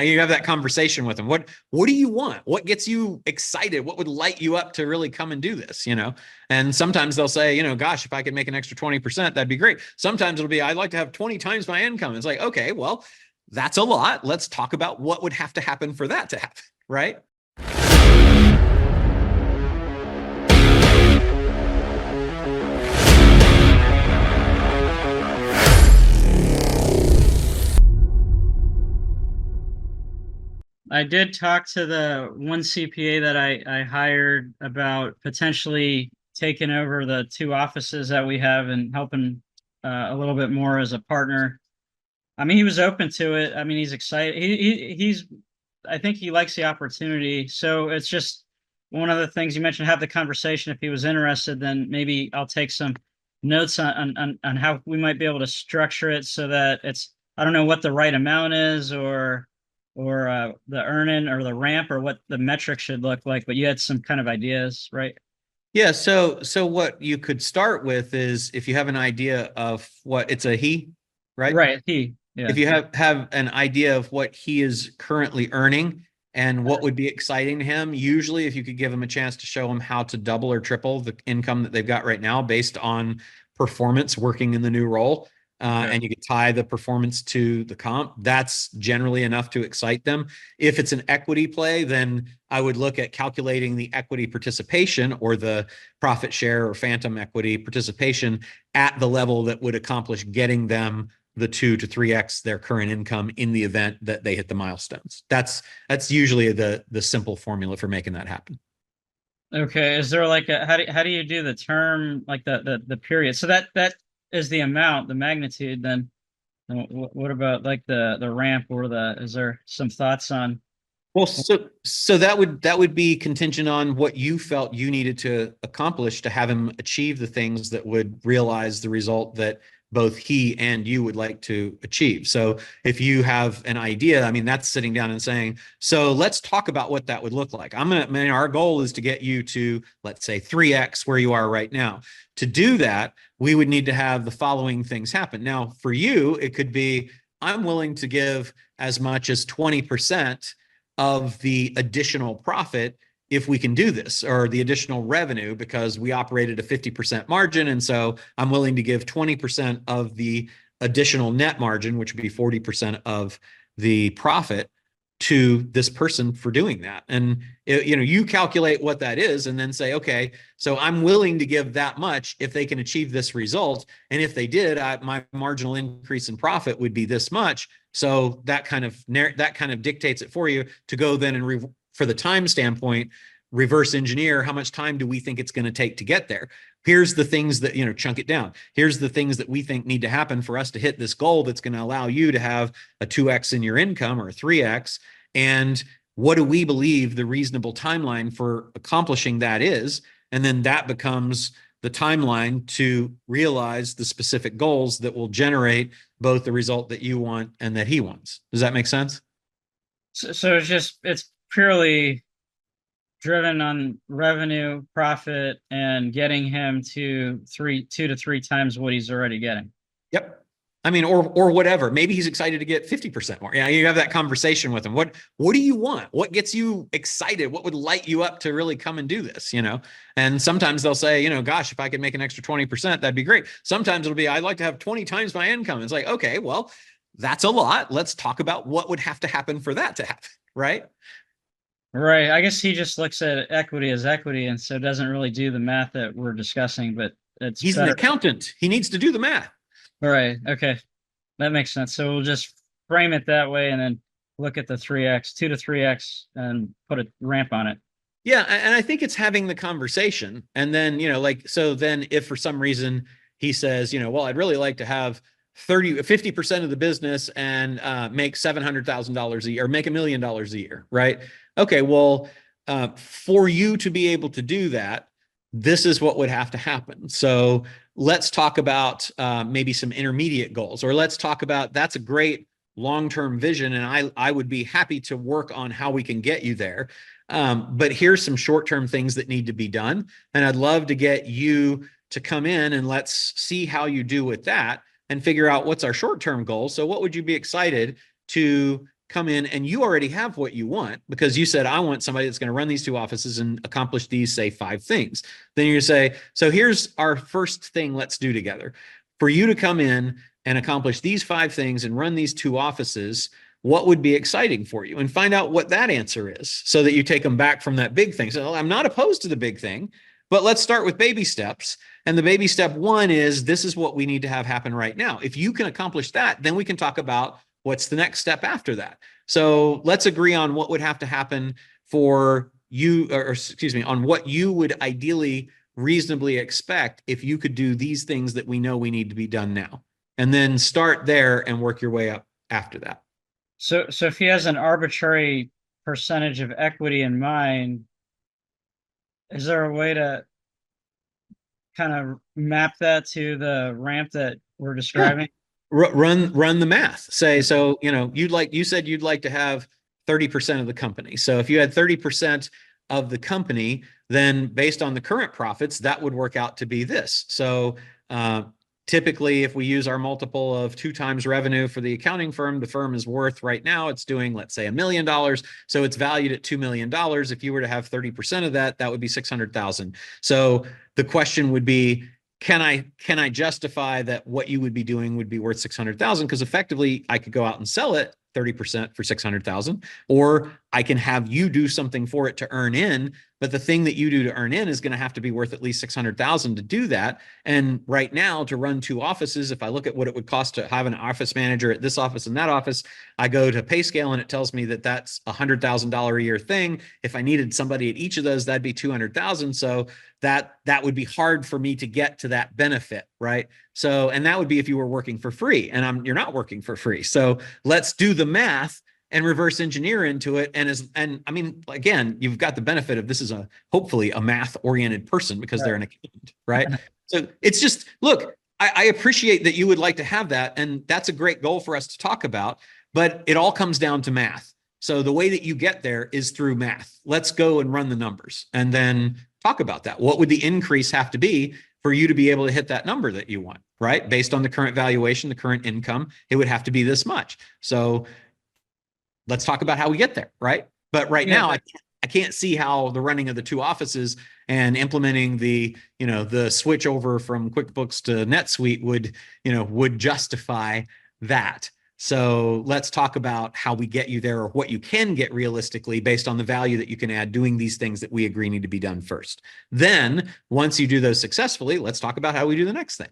And you have that conversation with them. What do you want? What gets you excited? What would light you up to really come and do this? And sometimes they'll say, gosh, if I could make an extra 20%, that'd be great. Sometimes it'll be, I'd like to have 20 times my income. It's like, okay, well, that's a lot. Let's talk about what would have to happen for that to happen, right? I did talk to the one CPA that I hired about potentially taking over the two offices that we have and helping a little bit more as a partner. I mean, he was open to it. I mean, he's excited. He's I think he likes the opportunity. So it's just one of the things you mentioned, have the conversation. If he was interested, then maybe I'll take some notes on how we might be able to structure it so that it's, I don't know what the right amount is or the earning or the ramp or what the metric should look like, but you had some kind of ideas, right? Yeah. So what you could start with is if you have an idea of what it's a he, right? Right. If Yeah. you have an idea of what he is currently earning and what would be exciting to him, usually if you could give him a chance to show him how to double or triple the income that they've got right now based on performance working in the new role, and you could tie the performance to the comp, that's generally enough to excite them. If it's an equity play, then I would look at calculating the equity participation or the profit share or phantom equity participation at the level that would accomplish getting them the 2 to 3x their current income in the event that they hit the milestones. That's usually the simple formula for making that happen. Okay. Is there like a how do you do the term, like the period? So that is the amount, the magnitude. Then what about like the ramp or is there some thoughts on? Well, so that would be contingent on what you felt you needed to accomplish to have him achieve the things that would realize the result that both he and you would like to achieve. So if you have an idea, I mean, that's sitting down and saying, so let's talk about what that would look like. Our goal is to get you to, let's say, 3x where you are right now. To do that, we would need to have the following things happen. Now, for you, it could be, I'm willing to give as much as 20% of the additional profit if we can do this, or the additional revenue, because we operated a 50% margin. And so I'm willing to give 20% of the additional net margin, which would be 40% of the profit, to this person for doing that. And you calculate what that is and then say, okay, so I'm willing to give that much if they can achieve this result. And if they did, my marginal increase in profit would be this much. So that kind of dictates it for you to go then and for the time standpoint, reverse engineer how much time do we think it's going to take to get there. Here's the things that, chunk it down. Here's the things that we think need to happen for us to hit this goal that's going to allow you to have a 2x in your income or a 3x. And what do we believe the reasonable timeline for accomplishing that is? And then that becomes the timeline to realize the specific goals that will generate both the result that you want and that he wants. Does that make sense? So it's purely driven on revenue, profit, and getting him to 2 to 3 times what he's already getting. Yep. I mean, or whatever. Maybe he's excited to get 50% more. Yeah, you have that conversation with him. What do you want? What gets you excited? What would light you up to really come and do this? And sometimes they'll say, gosh, if I could make an extra 20%, that'd be great. Sometimes it'll be, I'd like to have 20 times my income. It's like, okay, well, that's a lot. Let's talk about what would have to happen for that to happen, right? Right. I guess he just looks at equity as equity, and so doesn't really do the math that we're discussing, but it's He's better. an accountant. He needs to do the math. All right. Okay. That makes sense. So we'll just frame it that way and then look at the 3x, 2 to 3x, and put a ramp on it. Yeah. And I think it's having the conversation. And then, so then if for some reason he says, well, I'd really like to have 50% of the business and make $700,000 a year, or make $1 million a year, right? Okay, well, for you to be able to do that, this is what would have to happen. So let's talk about maybe some intermediate goals, or let's talk about, that's a great long-term vision, and I would be happy to work on how we can get you there. But here's some short-term things that need to be done, and I'd love to get you to come in and let's see how you do with that and figure out what's our short-term goal. So what would you be excited to come in and you already have what you want, because you said, I want somebody that's going to run these 2 offices and accomplish these, say, 5 things. Then you say, so here's our first thing let's do together. For you to come in and accomplish these 5 things and run these 2 offices, what would be exciting for you? And find out what that answer is so that you take them back from that big thing. So I'm not opposed to the big thing, but let's start with baby steps. And the baby step 1 is, this is what we need to have happen right now. If you can accomplish that, then we can talk about what's the next step after that. So let's agree on what would have to happen for you, or excuse me, on what you would ideally reasonably expect if you could do these things that we know we need to be done now. And then start there and work your way up after that. So if he has an arbitrary percentage of equity in mind, is there a way to kind of map that to the ramp that we're describing? Run the math. Say, so, you said you'd like to have 30% of the company. So if you had 30% of the company, then based on the current profits, that would work out to be this. So typically, if we use our multiple of 2 times revenue for the accounting firm, the firm is worth right now, it's doing, let's say, $1 million. So it's valued at $2 million. If you were to have 30% of that, that would be 600,000. So the question would be, can I justify that what you would be doing would be worth 600,000? Because effectively, I could go out and sell it 30% for 600,000, or I can have you do something for it to earn in. But the thing that you do to earn in is going to have to be worth at least 600,000 to do that. And right now, to run 2 offices, if I look at what it would cost to have an office manager at this office and that office, I go to PayScale and it tells me that that's $100,000 a year thing. If I needed somebody at each of those, that'd be 200,000. So that would be hard for me to get to that benefit, right? So, and that would be if you were working for free, and you're not working for free. So let's do the math and reverse engineer into it. And I mean, again, you've got the benefit of, this is hopefully a math oriented person, because they're an accountant, right? So it's just, look, I appreciate that you would like to have that. And that's a great goal for us to talk about, but it all comes down to math. So the way that you get there is through math. Let's go and run the numbers and then talk about that. What would the increase have to be for you to be able to hit that number that you want, right? Based on the current valuation, the current income, it would have to be this much. So let's talk about how we get there, right? But right now, I can't see how the running of the 2 offices and implementing the switch over from QuickBooks to NetSuite would justify that. So let's talk about how we get you there, or what you can get realistically based on the value that you can add doing these things that we agree need to be done first. Then once you do those successfully, let's talk about how we do the next thing.